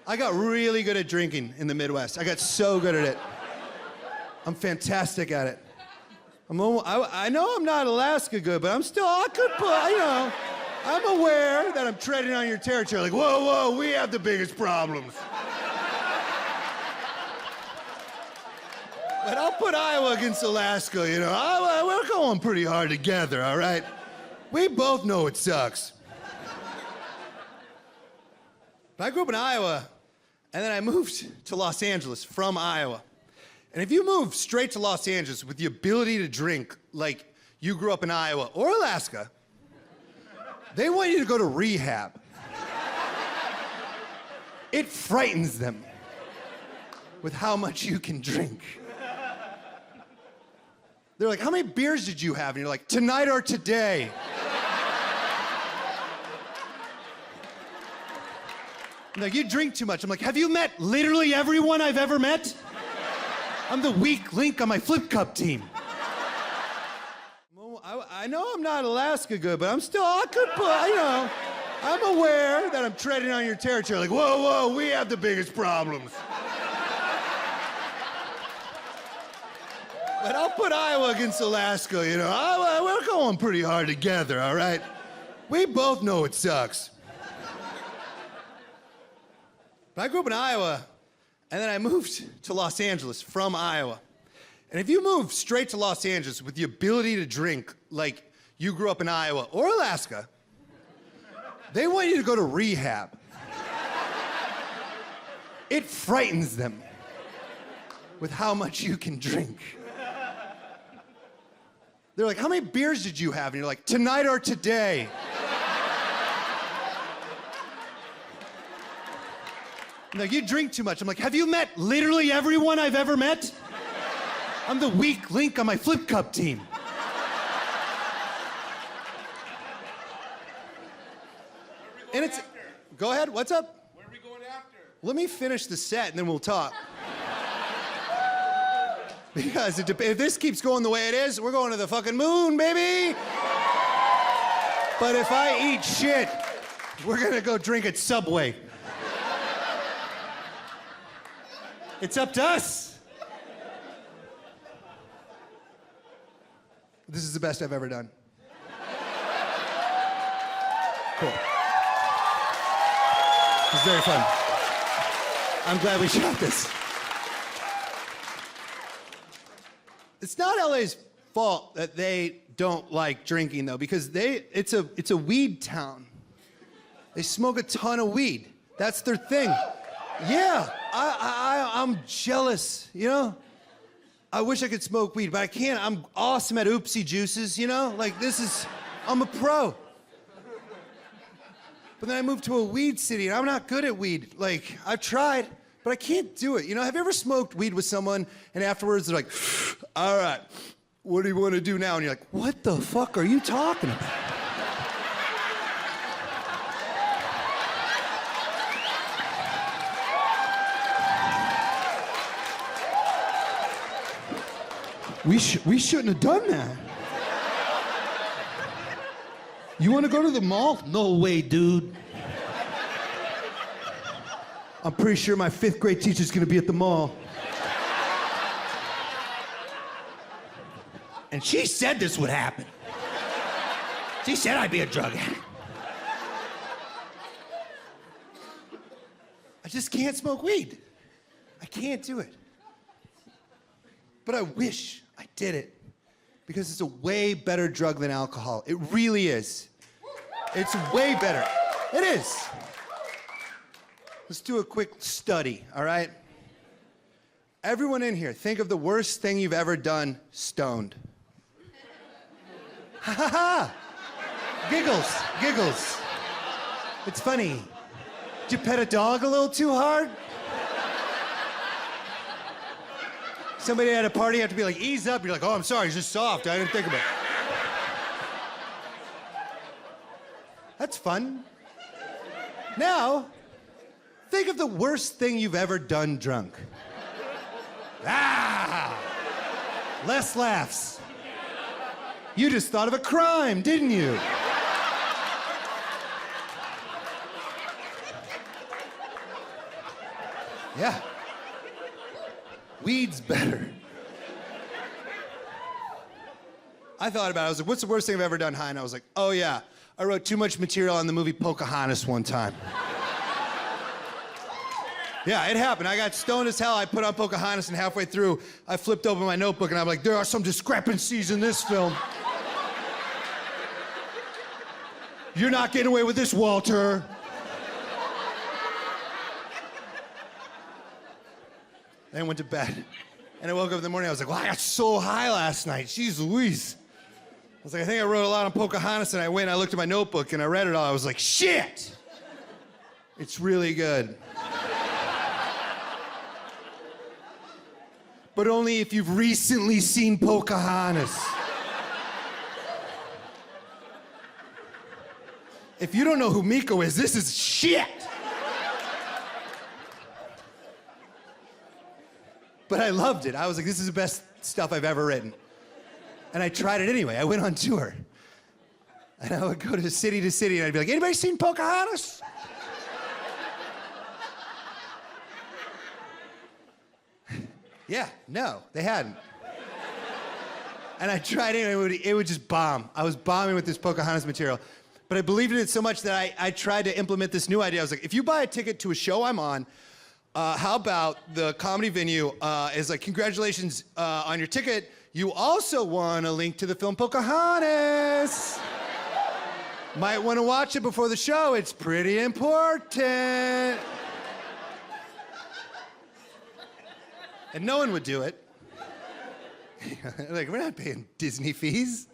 I got really good at drinking in the Midwest. I got so good at it. I'm fantastic at it. I know I'm not Alaska good, but I'm aware that I'm treading on your territory. Like, whoa, we have the biggest problems. But I'll put Iowa against Alaska, we're going pretty hard together, all right? We both know it sucks. But I grew up in Iowa, and then I moved to Los Angeles from Iowa. And if you move straight to Los Angeles with the ability to drink like you grew up in Iowa or Alaska, they want you to go to rehab. It frightens them with how much you can drink. They're like, how many beers did you have? And you're like, tonight or today. I'm like, you drink too much. I'm like, have you met literally everyone I've ever met? I'm the weak link on my flip cup team. I know I'm not Alaska good, but I'm aware that I'm treading on your territory. Like, whoa, we have the biggest problems. But I'll put Iowa against Alaska, we're going pretty hard together, all right? We both know it sucks. But I grew up in Iowa, and then I moved to Los Angeles from Iowa. And if you move straight to Los Angeles with the ability to drink like you grew up in Iowa or Alaska, they want you to go to rehab. It frightens them with how much you can drink. They're like, how many beers did you have? And you're like, tonight or today. I'm like, you drink too much. I'm like, have you met literally everyone I've ever met? I'm the weak link on my flip cup team. And it's, go ahead, what's up? Where are we going after? Let me finish the set and then we'll talk. Because if this keeps going the way it is, we're going to the fucking moon, baby! But if I eat shit, we're gonna go drink at Subway. It's up to us. This is the best I've ever done. Cool. It was very fun. I'm glad we shot this. It's not LA's fault that they don't like drinking, though, because it's a weed town. They smoke a ton of weed. That's their thing. Yeah, I'm jealous, I wish I could smoke weed, but I can't. I'm awesome at oopsie juices, I'm a pro. But then I moved to a weed city, and I'm not good at weed. I've tried, but I can't do it. Have you ever smoked weed with someone, and afterwards they're like, all right, what do you want to do now? And you're like, what the fuck are you talking about? We shouldn't have done that. You want to go to the mall? No way, dude. I'm pretty sure my 5th grade teacher's gonna be at the mall. And she said this would happen. She said I'd be a drug addict. I just can't smoke weed. I can't do it. But I wish I did it. Because it's a way better drug than alcohol. It really is. It's way better. It is. Let's do a quick study, all right? Everyone in here, think of the worst thing you've ever done stoned. Ha ha ha! Giggles. It's funny. Did you pet a dog a little too hard? Somebody at a party have to be like, ease up. You're like, oh, I'm sorry, it's just soft. I didn't think about it. That's fun. Now, think of the worst thing you've ever done drunk. Less laughs. You just thought of a crime, didn't you? Yeah. Weed's better. I thought about it. I was like, what's the worst thing I've ever done high? And I was like, oh yeah, I wrote too much material on the movie Pocahontas one time. Yeah, it happened. I got stoned as hell. I put on Pocahontas, and halfway through, I flipped open my notebook, and I'm like, there are some discrepancies in this film. You're not getting away with this, Walter. And I went to bed. And I woke up in the morning, I was like, well, I got so high last night. Jeez Louise. I was like, I think I wrote a lot on Pocahontas, and I went and I looked at my notebook, and I read it all. I was like, shit! It's really good. But only if you've recently seen Pocahontas. If you don't know who Miko is, this is shit! But I loved it. I was like, this is the best stuff I've ever written. And I tried it anyway. I went on tour. And I would go to city, and I'd be like, anybody seen Pocahontas? Yeah, no, they hadn't. And I tried it, and it would just bomb. I was bombing with this Pocahontas material. But I believed in it so much that I tried to implement this new idea. I was like, if you buy a ticket to a show I'm on, how about the comedy venue is like, congratulations on your ticket. You also won a link to the film Pocahontas. Might want to watch it before the show. It's pretty important. And no one would do it. Like, we're not paying Disney fees.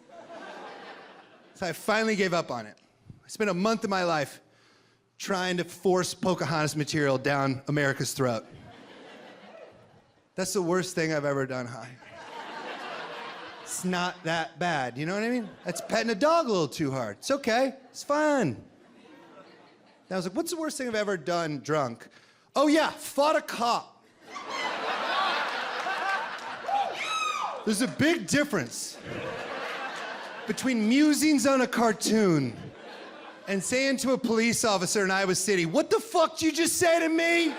So I finally gave up on it. I spent a month of my life trying to force Pocahontas material down America's throat. That's the worst thing I've ever done high. It's not that bad, you know what I mean? That's petting a dog a little too hard. It's okay, it's fun. And I was like, what's the worst thing I've ever done drunk? Oh yeah, fought a cop. There's a big difference between musings on a cartoon and saying to a police officer in Iowa City, what the fuck did you just say to me?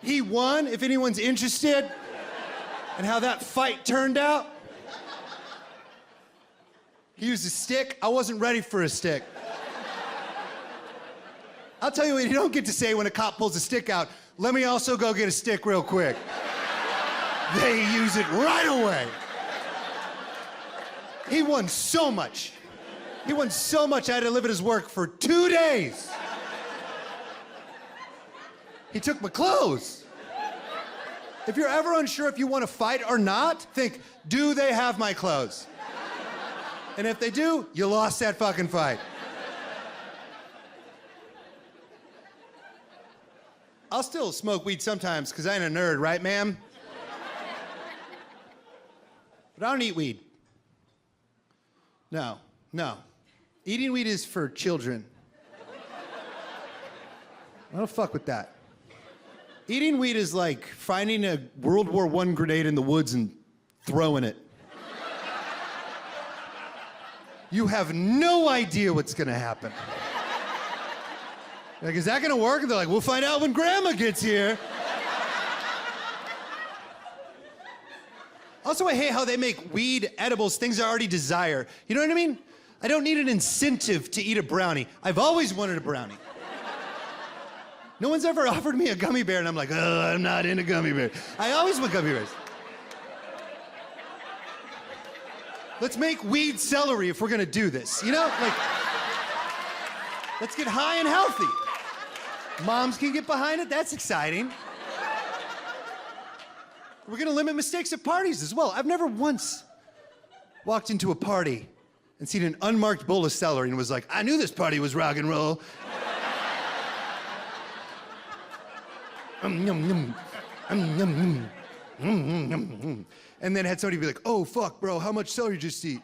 He won, if anyone's interested, and how that fight turned out. He used a stick. I wasn't ready for a stick. I'll tell you what you don't get to say when a cop pulls a stick out. Let me also go get a stick real quick. They use it right away. He won so much. He won so much I had to live at his work for 2 days. He took my clothes. If you're ever unsure if you want to fight or not, think, do they have my clothes? And if they do, you lost that fucking fight. I'll still smoke weed sometimes because I ain't a nerd, right, ma'am? But I don't eat weed. No. Eating weed is for children. I don't fuck with that. Eating weed is like finding a World War I grenade in the woods and throwing it. You have no idea what's gonna happen. Like, is that gonna work? And they're like, we'll find out when Grandma gets here. Also, I hate how they make weed edibles things I already desire. You know what I mean? I don't need an incentive to eat a brownie. I've always wanted a brownie. No one's ever offered me a gummy bear, and I'm like, oh, I'm not into gummy bears. I always want gummy bears. Let's make weed celery if we're gonna do this. You know, like, let's get high and healthy. Moms can get behind it, that's exciting. We're gonna limit mistakes at parties as well. I've never once walked into a party and seen an unmarked bowl of celery and was like, I knew this party was rock and roll. And then had somebody be like, oh, fuck, bro, how much celery did you just eat?